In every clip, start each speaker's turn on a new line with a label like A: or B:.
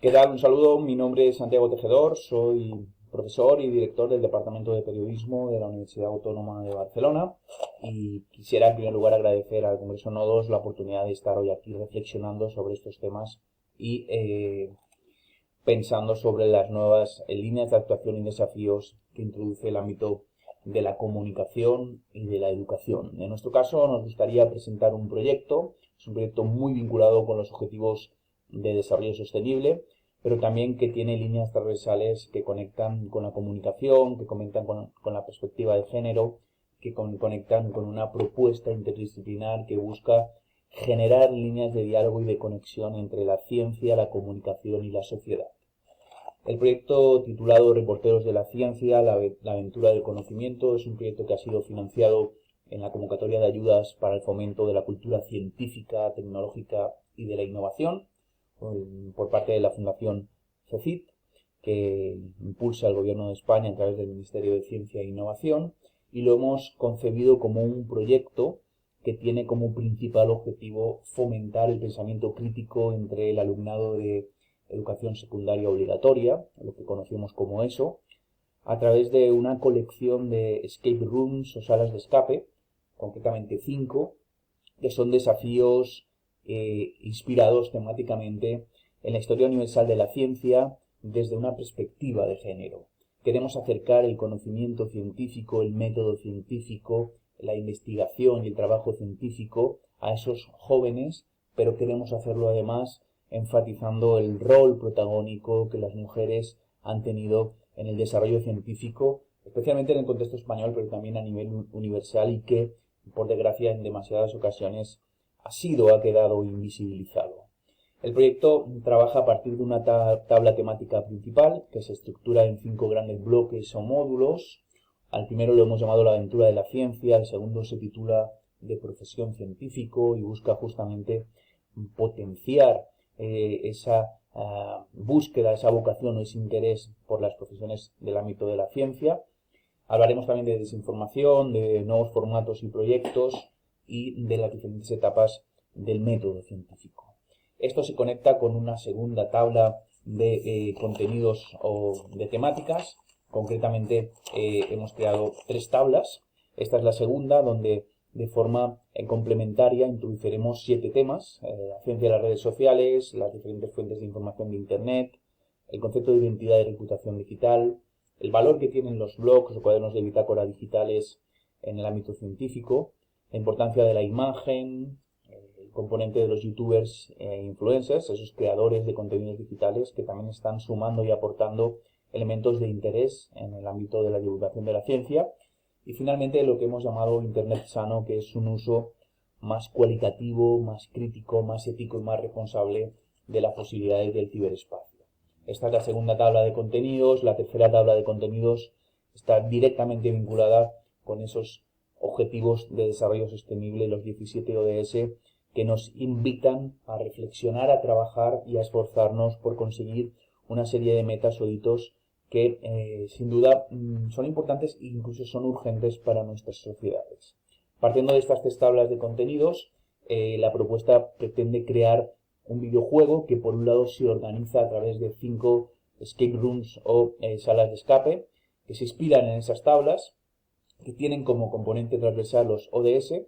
A: ¿Qué tal? Un saludo, mi nombre es Santiago Tejedor, soy profesor y director del Departamento de Periodismo de la Universidad Autónoma de Barcelona y quisiera en primer lugar agradecer al Congreso Nodos la oportunidad de estar hoy aquí reflexionando sobre estos temas y pensando sobre las nuevas líneas de actuación y desafíos que introduce el ámbito de la comunicación y de la educación. En nuestro caso nos gustaría presentar un proyecto, es un proyecto muy vinculado con los objetivos de desarrollo sostenible, pero también que tiene líneas transversales que conectan con la comunicación, que conectan con la perspectiva de género, que conectan con una propuesta interdisciplinar que busca generar líneas de diálogo y de conexión entre la ciencia, la comunicación y la sociedad. El proyecto titulado Reporteros de la Ciencia, la aventura del conocimiento, es un proyecto que ha sido financiado en la convocatoria de ayudas para el fomento de la cultura científica, tecnológica y de la innovación por parte de la Fundación CECIT, que impulsa el Gobierno de España a través del Ministerio de Ciencia e Innovación, y lo hemos concebido como un proyecto que tiene como principal objetivo fomentar el pensamiento crítico entre el alumnado de educación secundaria obligatoria, lo que conocemos como ESO, a través de una colección de escape rooms o salas de escape, concretamente 5, que son desafíos inspirados temáticamente en la historia universal de la ciencia desde una perspectiva de género. Queremos acercar el conocimiento científico, el método científico, la investigación y el trabajo científico a esos jóvenes, pero queremos hacerlo además enfatizando el rol protagónico que las mujeres han tenido en el desarrollo científico, especialmente en el contexto español, pero también a nivel universal y que, por desgracia, en demasiadas ocasiones ha quedado invisibilizado. El proyecto trabaja a partir de una tabla temática principal que se estructura en 5 grandes bloques o módulos. Al primero lo hemos llamado la aventura de la ciencia, el segundo se titula de profesión científico y busca justamente potenciar esa búsqueda, esa vocación o ese interés por las profesiones del ámbito de la ciencia. Hablaremos también de desinformación, de nuevos formatos y proyectos y de las diferentes etapas del método científico. Esto se conecta con una segunda tabla de contenidos o de temáticas. Concretamente hemos creado 3 tablas. Esta es la segunda, donde de forma complementaria introduciremos 7 temas: la ciencia de las redes sociales, las diferentes fuentes de información de Internet, el concepto de identidad y reputación digital, el valor que tienen los blogs o cuadernos de bitácora digitales en el ámbito científico, la importancia de la imagen, el componente de los youtubers e influencers, esos creadores de contenidos digitales que también están sumando y aportando elementos de interés en el ámbito de la divulgación de la ciencia, y finalmente lo que hemos llamado Internet sano, que es un uso más cualitativo, más crítico, más ético y más responsable de las posibilidades del ciberespacio. Esta es la segunda tabla de contenidos. La tercera tabla de contenidos está directamente vinculada con esos objetivos de desarrollo sostenible, los 17 ODS, que nos invitan a reflexionar, a trabajar y a esforzarnos por conseguir una serie de metas o hitos que sin duda son importantes e incluso son urgentes para nuestras sociedades. Partiendo de estas 3 tablas de contenidos, la propuesta pretende crear un videojuego que por un lado se organiza a través de 5 escape rooms o salas de escape que se inspiran en esas tablas, que tienen como componente transversal los ODS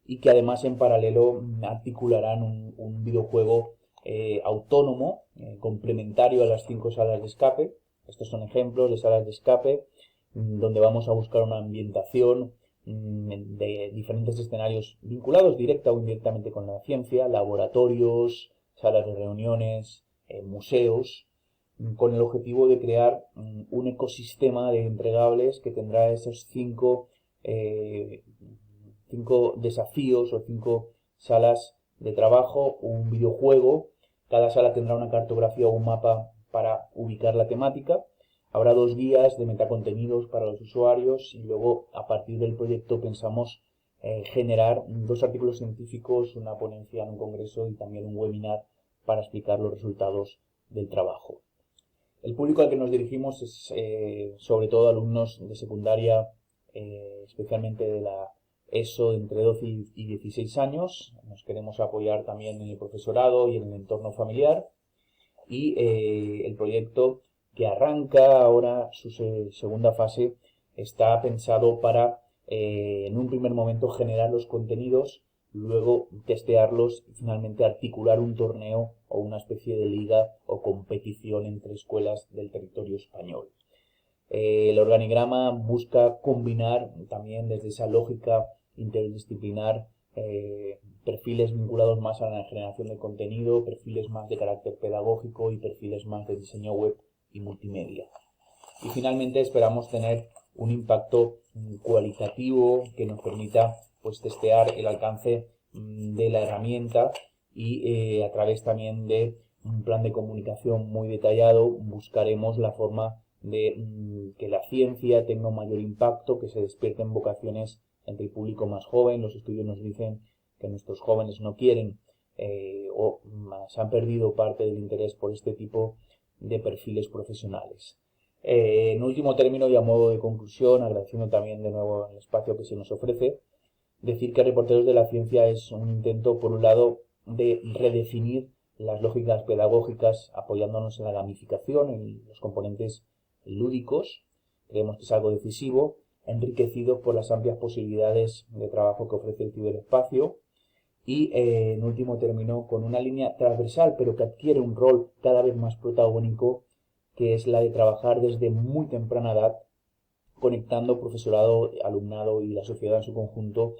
A: y que además en paralelo articularán un videojuego autónomo, complementario a las 5 salas de escape. Estos son ejemplos de salas de escape donde vamos a buscar una ambientación de diferentes escenarios vinculados directa o indirectamente con la ciencia: laboratorios, salas de reuniones, museos, con el objetivo de crear un ecosistema de entregables que tendrá esos 5 desafíos o 5 salas de trabajo, un videojuego. Cada sala tendrá una cartografía o un mapa para ubicar la temática. Habrá 2 guías de metacontenidos para los usuarios y luego, a partir del proyecto, pensamos generar 2 artículos científicos, una ponencia en un congreso y también un webinar para explicar los resultados del trabajo. El público al que nos dirigimos es sobre todo alumnos de secundaria, especialmente de la ESO, entre 12 y 16 años. Nos queremos apoyar también en el profesorado y en el entorno familiar. y el proyecto que arranca ahora su segunda fase está pensado para en un primer momento generar los contenidos, luego testearlos y finalmente articular un torneo o una especie de liga o competición entre escuelas del territorio español. El organigrama busca combinar también desde esa lógica interdisciplinar perfiles vinculados más a la generación de contenido, perfiles más de carácter pedagógico y perfiles más de diseño web y multimedia. Y finalmente esperamos tener un impacto cualitativo que nos permita pues testear el alcance de la herramienta y a través también de un plan de comunicación muy detallado buscaremos la forma de que la ciencia tenga un mayor impacto, que se despierten vocaciones entre el público más joven. Los estudios nos dicen que nuestros jóvenes no quieren o se han perdido parte del interés por este tipo de perfiles profesionales. En último término y a modo de conclusión, agradeciendo también de nuevo el espacio que se nos ofrece, decir que Reporteros de la Ciencia es un intento, por un lado, de redefinir las lógicas pedagógicas apoyándonos en la gamificación, en los componentes lúdicos. Creemos que es algo decisivo, enriquecido por las amplias posibilidades de trabajo que ofrece el ciberespacio y, en último término, con una línea transversal, pero que adquiere un rol cada vez más protagónico, que es la de trabajar desde muy temprana edad, conectando profesorado, alumnado y la sociedad en su conjunto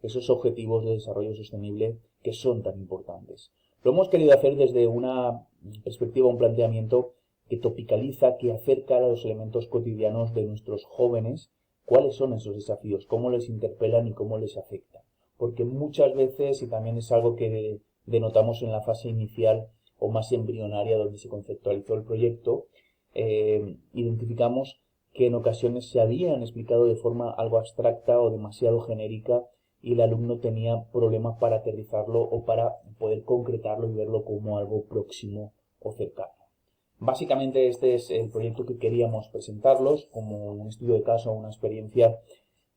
A: esos objetivos de desarrollo sostenible que son tan importantes. Lo hemos querido hacer desde una perspectiva, un planteamiento que topicaliza, que acerca a los elementos cotidianos de nuestros jóvenes, cuáles son esos desafíos, cómo les interpelan y cómo les afectan. Porque muchas veces, y también es algo que denotamos en la fase inicial o más embrionaria donde se conceptualizó el proyecto, identificamos que en ocasiones se habían explicado de forma algo abstracta o demasiado genérica y el alumno tenía problemas para aterrizarlo o para poder concretarlo y verlo como algo próximo o cercano. Básicamente este es el proyecto que queríamos presentarlos como un estudio de caso, una experiencia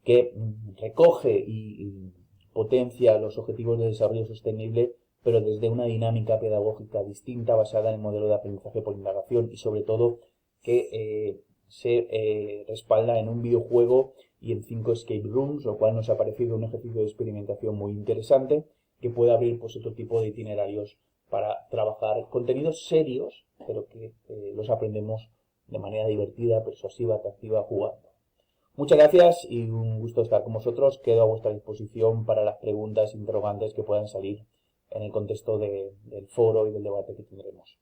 A: que recoge y potencia los objetivos de desarrollo sostenible, pero desde una dinámica pedagógica distinta basada en el modelo de aprendizaje por indagación y sobre todo que se respalda en un videojuego y en 5 escape rooms, lo cual nos ha parecido un ejercicio de experimentación muy interesante que puede abrir pues otro tipo de itinerarios para trabajar contenidos serios, pero que los aprendemos de manera divertida, persuasiva, atractiva, jugando. Muchas gracias y un gusto estar con vosotros. Quedo a vuestra disposición para las preguntas e interrogantes que puedan salir en el contexto del foro y del debate que tendremos.